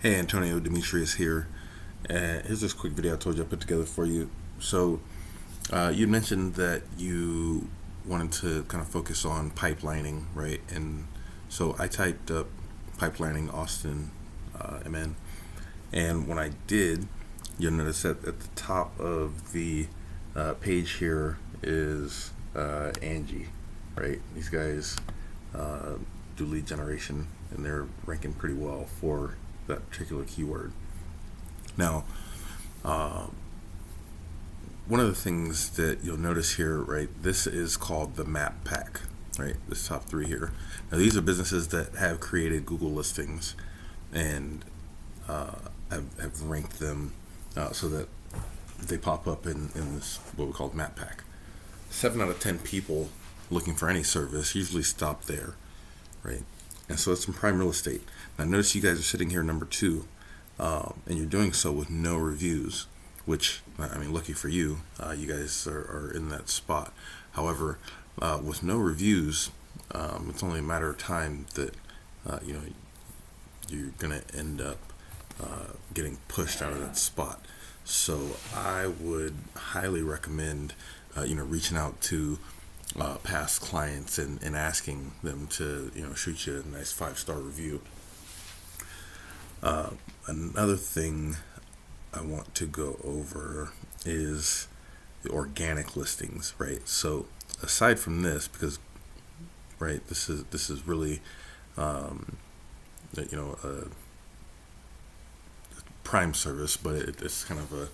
Hey Antonio, Demetrius here. Here's this quick video I told you I put together for you. You mentioned that you wanted to kind of focus on pipelining, right? And so I typed up pipelining Austin, MN. And when I did, you'll notice that at the top of the page here is Angie, right? These guys uh, do lead generation, and they're ranking pretty well for that particular keyword. Now, one of the things that you'll notice here, right, this is called the map pack, right? This top three here. Now, these are businesses that have created Google listings and have ranked them so that they pop up in this what we call map pack. 7 out of 10 people looking for any service usually stop there, right? And so it's some prime real estate. Now, notice you guys are sitting here number two, and you're doing so with no reviews, which, I mean, lucky for you, you guys are in that spot. However, with no reviews, it's only a matter of time that you know you're gonna end up getting pushed out of that spot. So I would highly recommend reaching out to past clients and asking them to shoot you a nice 5-star review. Another thing I want to go over is the organic listings, right? So aside from this, because right, this is really a prime service, but it's kind of a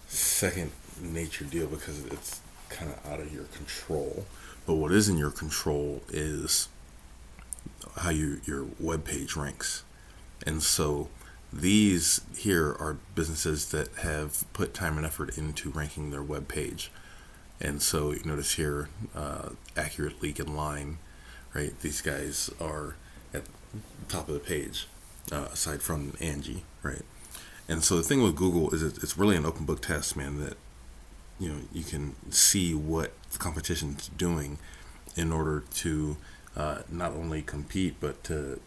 second nature deal because it's kind of out of your control. But what is in your control is how your web page ranks. And so these here are businesses that have put time and effort into ranking their web page. And so you notice here, Accurate Leak and Line, right? These guys are at the top of the page, aside from Angie, right? And so the thing with Google is it's really an open book test, man. That you can see what the competition's doing in order to not only compete but to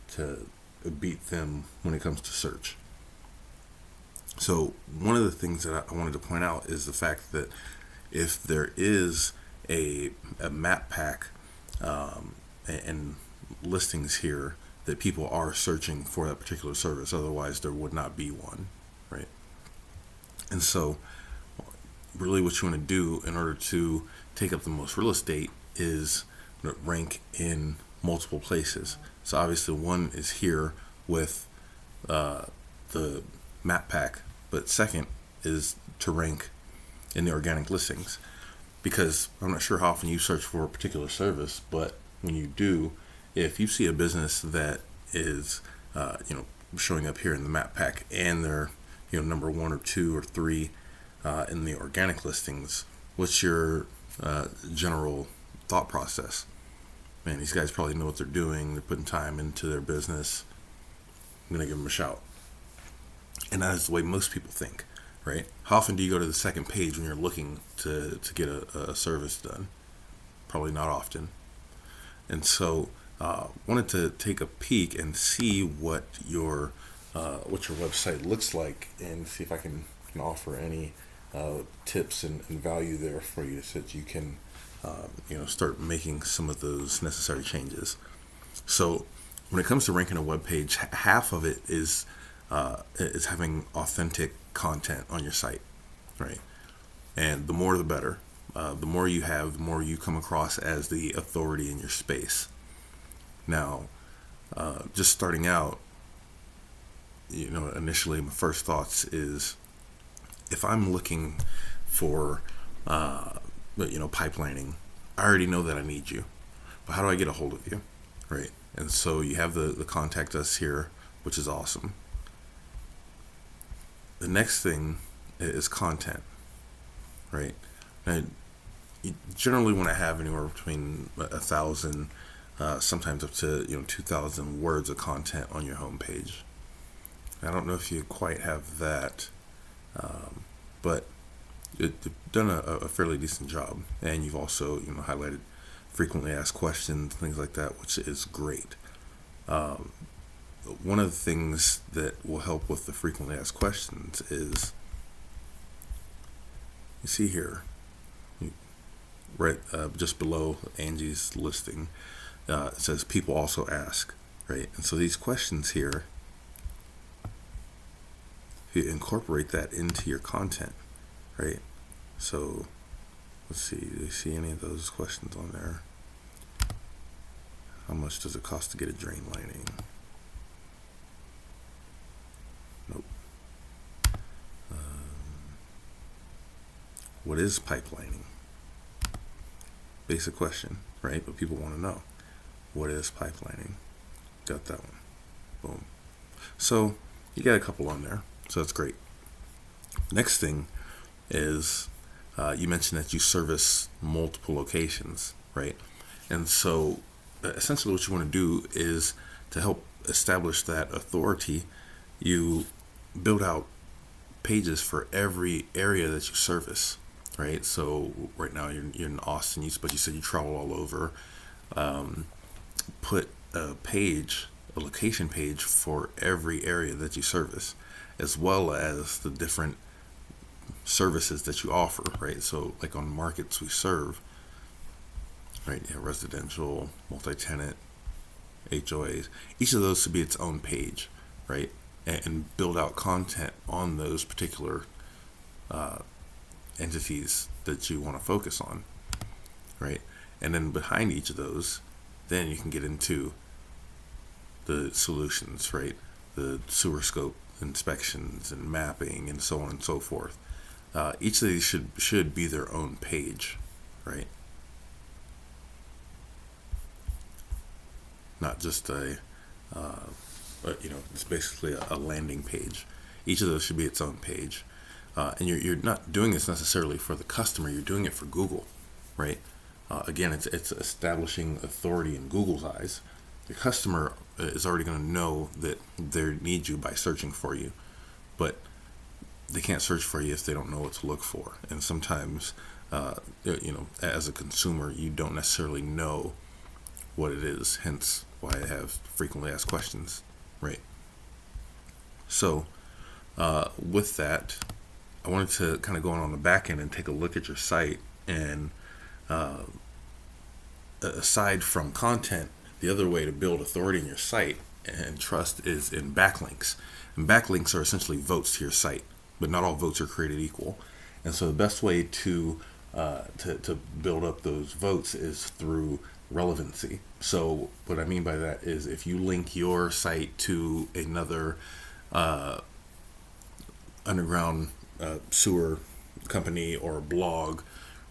beat them when it comes to search. So one of the things that I wanted to point out is the fact that if there is a map pack and listings here that people are searching for that particular service, otherwise there would not be one, right? And so really what you want to do in order to take up the most real estate is rank in multiple places. So obviously one is here with the map pack, but second is to rank in the organic listings, because I'm not sure how often you search for a particular service, but when you do, if you see a business that is showing up here in the map pack and they're number one or two or three in the organic listings, what's your general thought process? Man, these guys probably know what they're doing. They're putting time into their business. I'm gonna give them a shout. And that is the way most people think, right? How often do you go to the second page when you're looking to get a service done? Probably not often. And so, wanted to take a peek and see what your website looks like, and see if I can offer any tips and value there for you, so that you can start making some of those necessary changes. So when it comes to ranking a web page, half of it is having authentic content on your site, right? And the more the better. The more you have, the more you come across as the authority in your space. Now, just starting out, initially my first thoughts is, if I'm looking for pipelining, I already know that I need you, but how do I get a hold of you, right? And so you have the contact us here, which is awesome. The next thing is content, right? And you generally want to have anywhere between 1,000, sometimes up to 2,000 words of content on your homepage. I don't know if you quite have that, but you've done a fairly decent job, and you've also highlighted frequently asked questions, things like that, which is great. one of the things that will help with the frequently asked questions is, you see here, right, just below Angie's listing, it says people also ask, right? And so these questions here, if you incorporate that into your content, right? So let's see, do you see any of those questions on there? How much does it cost to get a drain lining? Nope. What is pipelining? Basic question, right? But people want to know, what is pipelining? Got that one. Boom. So you got a couple on there, so that's great. Next thing is, you mentioned that you service multiple locations, right? And so essentially what you want to do is, to help establish that authority, you build out pages for every area that you service, right? So right now you're in Austin, but you said you travel all over. Put a location page for every area that you service, as well as the different services that you offer, right? So like on markets we serve, right? Yeah, residential, multi-tenant, HOAs. Each of those should be its own page, right? And build out content on those particular entities that you want to focus on, right? And then behind each of those, then you can get into the solutions, right? The sewer scope inspections and mapping and so on and so forth. Each of these should be their own page, right? Not just it's basically a landing page. Each of those should be its own page. And you're not doing this necessarily for the customer, you're doing it for Google, right? Again, it's establishing authority in Google's eyes. The customer is already going to know that they need you by searching for you, but they can't search for you if they don't know what to look for. And sometimes, as a consumer, you don't necessarily know what it is, hence why I have frequently asked questions, right? So with that, I wanted to kind of go on the back end and take a look at your site. And aside from content, the other way to build authority in your site and trust is in backlinks. And backlinks are essentially votes to your site, but not all votes are created equal. And so the best way to build up those votes is through relevancy. So what I mean by that is, if you link your site to another underground sewer company or blog,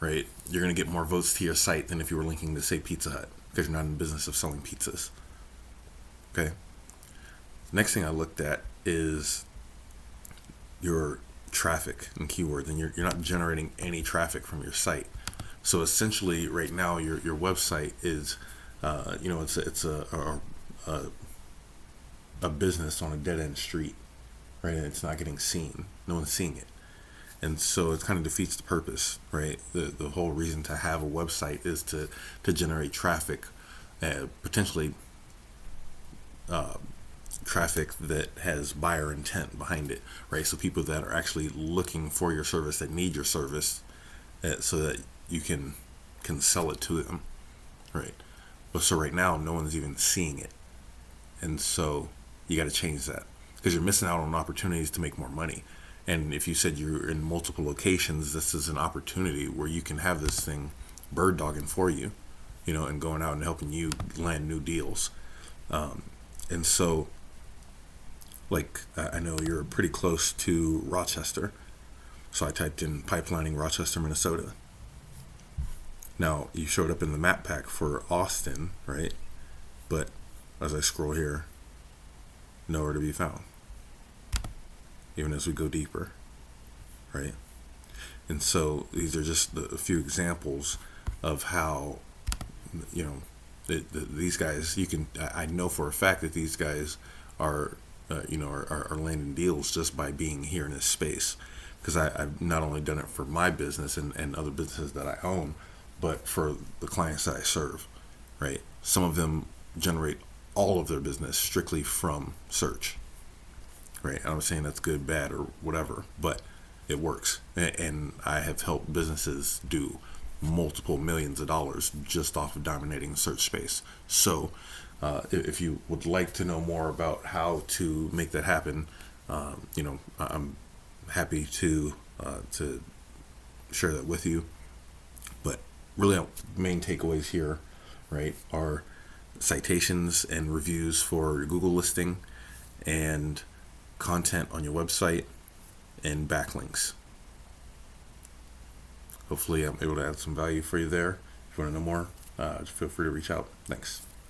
right, you're going to get more votes to your site than if you were linking to, say, Pizza Hut, because you're not in the business of selling pizzas. Okay. Next thing I looked at is your traffic and keywords, and you're not generating any traffic from your site. So essentially, right now, your website is, it's a business on a dead end street, right? And it's not getting seen. No one's seeing it. And so it kind of defeats the purpose, right? The whole reason to have a website is to generate traffic, potentially traffic that has buyer intent behind it, right? So people that are actually looking for your service, that need your service, so that you can sell it to them, right? But so right now, no one's even seeing it. And so you got to change that, because you're missing out on opportunities to make more money. And if you said you're in multiple locations, this is an opportunity where you can have this thing bird dogging for you, and going out and helping you land new deals. And so, like, I know you're pretty close to Rochester, so I typed in pipelining Rochester, Minnesota. Now, you showed up in the map pack for Austin, right? But as I scroll here, nowhere to be found, even as we go deeper, right? And so these are just a few examples of how, these guys, I know for a fact that these guys are landing deals just by being here in this space, because I've not only done it for my business and other businesses that I own, but for the clients that I serve, right? Some of them generate all of their business strictly from search, right? I'm not saying that's good, bad, or whatever, but it works. And I have helped businesses do multiple millions of dollars just off of dominating the search space. So if you would like to know more about how to make that happen, I'm happy to share that with you. But really, main takeaways here, right, are citations and reviews for your Google listing, and content on your website, and backlinks. Hopefully I'm able to add some value for you there. If you want to know more, feel free to reach out. Thanks.